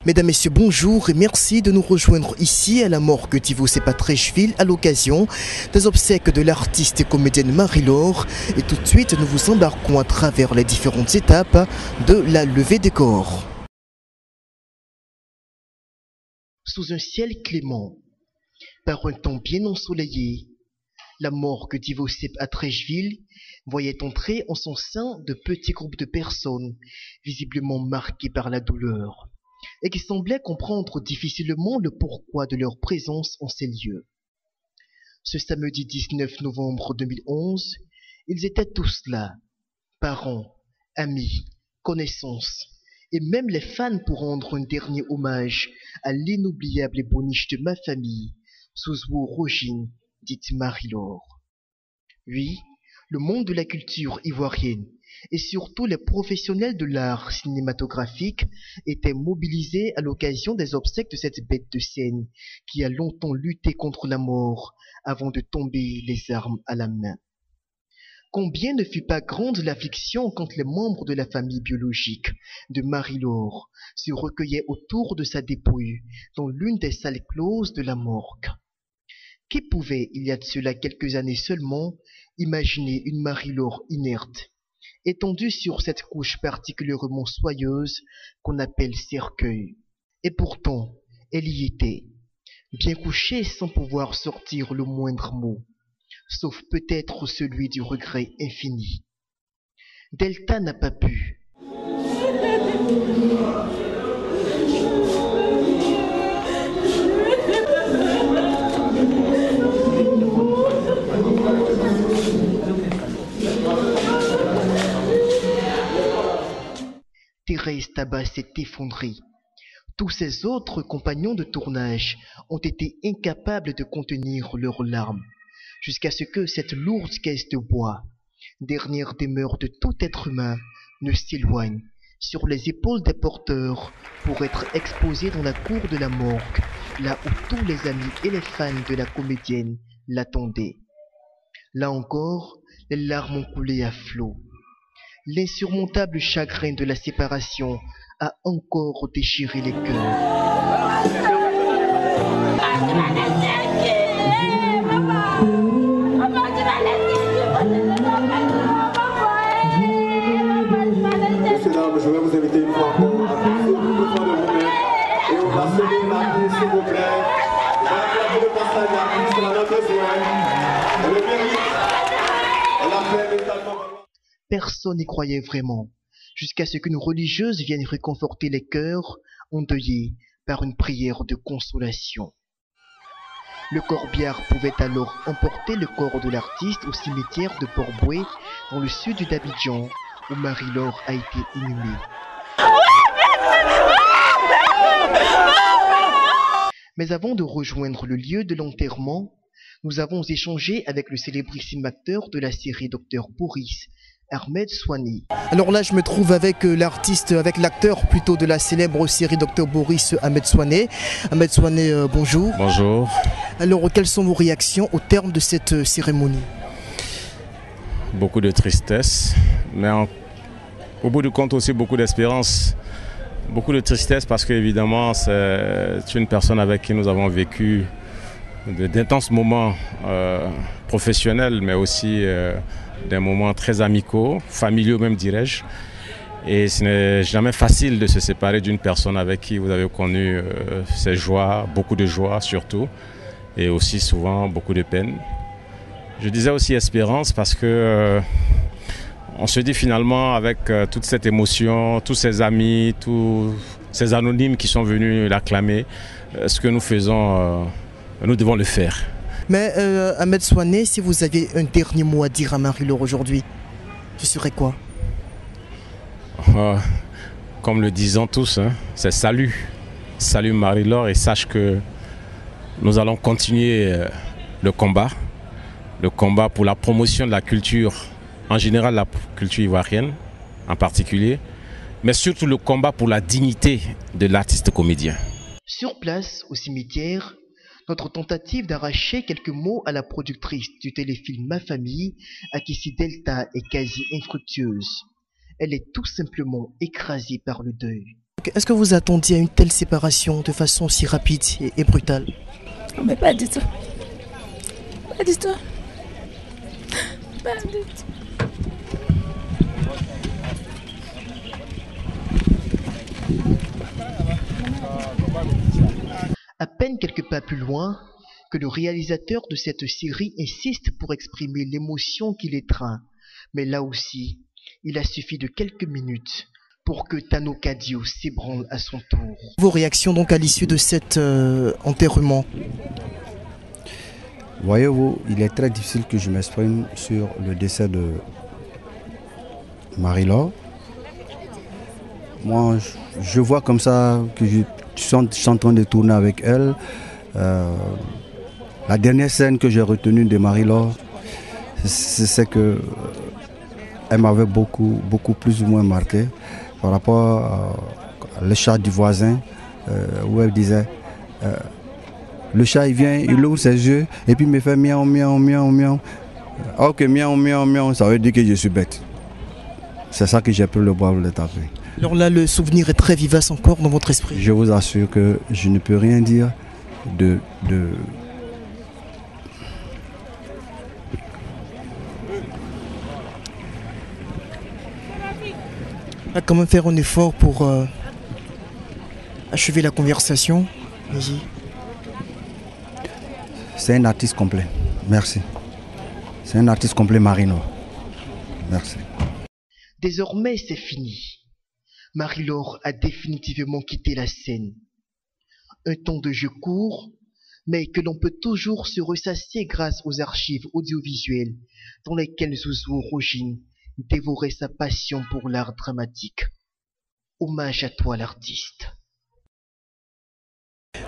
Mesdames, Messieurs, bonjour et merci de nous rejoindre ici à la morgue d'Yvosep à Treichville à l'occasion des obsèques de l'artiste et comédienne Marie-Laure. Et tout de suite, nous vous embarquons à travers les différentes étapes de la levée des corps. Sous un ciel clément, par un temps bien ensoleillé, la morgue d'Yvosep à Treichville voyait entrer en son sein de petits groupes de personnes, visiblement marquées par la douleur, et qui semblaient comprendre difficilement le pourquoi de leur présence en ces lieux. Ce samedi 19 novembre 2011, ils étaient tous là, parents, amis, connaissances, et même les fans pour rendre un dernier hommage à l'inoubliable éboniche de ma famille, Souzou Rogine, dite Marie-Laure. Oui, le monde de la culture ivoirienne, et surtout les professionnels de l'art cinématographique, étaient mobilisés à l'occasion des obsèques de cette bête de scène qui a longtemps lutté contre la mort avant de tomber les armes à la main. Combien ne fut pas grande l'affliction quand les membres de la famille biologique de Marie-Laure se recueillaient autour de sa dépouille dans l'une des salles closes de la morgue. Qui pouvait, il y a de cela quelques années seulement, imaginer une Marie-Laure inerte, étendue sur cette couche particulièrement soyeuse qu'on appelle cercueil. Et pourtant, elle y était, bien couchée sans pouvoir sortir le moindre mot, sauf peut-être celui du regret infini. Delta n'a pas pu. Thérèse Tabat s'est effondrée. Tous ses autres compagnons de tournage ont été incapables de contenir leurs larmes, jusqu'à ce que cette lourde caisse de bois, dernière demeure de tout être humain, ne s'éloigne sur les épaules des porteurs pour être exposée dans la cour de la morgue, là où tous les amis et les fans de la comédienne l'attendaient. Là encore, les larmes ont coulé à flot. L'insurmontable chagrin de la séparation a encore déchiré les cœurs. Je vais vous inviter une fois encore à pousser tout le temps de vous-même et on va sonner la cour, s'il vous plaît. On va faire le passage à la cour, on a besoin. On le mérite. On a fait mentalement. Personne n'y croyait vraiment, jusqu'à ce qu'une religieuse vienne réconforter les cœurs endeuillés par une prière de consolation. Le corbillard pouvait alors emporter le corps de l'artiste au cimetière de Port-Boué, dans le sud d'Abidjan, où Marie-Laure a été inhumée. Mais avant de rejoindre le lieu de l'enterrement, nous avons échangé avec le célébrissime acteur de la série Dr Boris, Ahmed Souane. Alors là, je me trouve avec l'artiste, avec l'acteur plutôt de la célèbre série Dr Boris, Ahmed Souane. Ahmed Souane, bonjour. Bonjour. Alors, quelles sont vos réactions au terme de cette cérémonie? Beaucoup de tristesse, mais au bout du compte aussi beaucoup d'espérance. Beaucoup de tristesse parce qu'évidemment c'est une personne avec qui nous avons vécu d'intenses moments professionnels, mais aussi des moments très amicaux, familiaux même dirais-je. Et ce n'est jamais facile de se séparer d'une personne avec qui vous avez connu ses joies, beaucoup de joie surtout, et aussi souvent beaucoup de peine. Je disais aussi espérance parce que on se dit finalement avec toute cette émotion, tous ces amis, tous ces anonymes qui sont venus l'acclamer, ce que nous faisons, nous devons le faire. Mais Ahmed Souane, si vous aviez un dernier mot à dire à Marie-Laure aujourd'hui, ce serait quoi? Comme le disons tous, hein, c'est salut. Salut Marie-Laure et sache que nous allons continuer le combat pour la promotion de la culture, en général la culture ivoirienne en particulier, mais surtout le combat pour la dignité de l'artiste comédien. Sur place, au cimetière, notre tentative d'arracher quelques mots à la productrice du téléfilm Ma Famille, Akissi Delta, est quasi infructueuse. Elle est tout simplement écrasée par le deuil. Est-ce que vous attendiez à une telle séparation de façon aussi rapide et brutale? Mais pas du tout. Pas du tout. Pas du tout. À peine quelques pas plus loin, que le réalisateur de cette série insiste pour exprimer l'émotion qui l'étreint. Mais là aussi, il a suffi de quelques minutes pour que Tano Kadio s'ébranle à son tour. Vos réactions donc à l'issue de cet enterrement? Voyez-vous, il est très difficile que je m'exprime sur le décès de Marie-Laure. Moi, je vois comme ça que je suis en train de tourner avec elle. La dernière scène que j'ai retenue de Marie-Laure, c'est que elle m'avait beaucoup plus ou moins marqué par rapport au chat du voisin, où elle disait le chat il vient, il ouvre ses yeux et puis il me fait miaou miaou miaou miaou. Ok, miaou miaou miaou, ça veut dire que je suis bête. C'est ça que j'ai pris le bois pour le taper. Alors là, le souvenir est très vivace encore dans votre esprit. Je vous assure que je ne peux rien dire de... On va quand même faire un effort pour achever la conversation. Vas-y. C'est un artiste complet. Merci. C'est un artiste complet, Marie-Laure. Merci. Désormais, c'est fini. Marie-Laure a définitivement quitté la scène. Un temps de jeu court, mais que l'on peut toujours se ressasser grâce aux archives audiovisuelles dans lesquelles Zouzou Rogine dévorait sa passion pour l'art dramatique. Hommage à toi, l'artiste.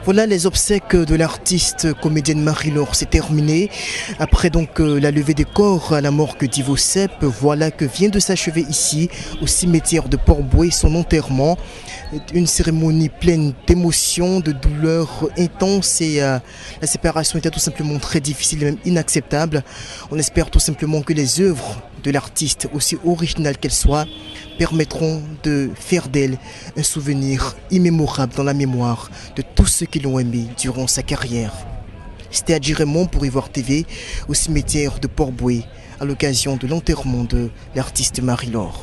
Voilà, les obsèques de l'artiste comédienne Marie-Laure, c'est terminé. Après donc la levée des corps à la morgue d'Ivo Sepp, voilà que vient de s'achever ici, au cimetière de Port-Bouët, son enterrement. Une cérémonie pleine d'émotions, de douleurs intenses et la séparation était tout simplement très difficile et même inacceptable. On espère tout simplement que les œuvres de l'artiste, aussi originales qu'elles soient, permettront de faire d'elle un souvenir immémorable dans la mémoire de tous ceux qui l'ont aimé durant sa carrière. C'était Adji Raymond pour Ivoire TV au cimetière de Port-Bouët à l'occasion de l'enterrement de l'artiste Marie-Laure.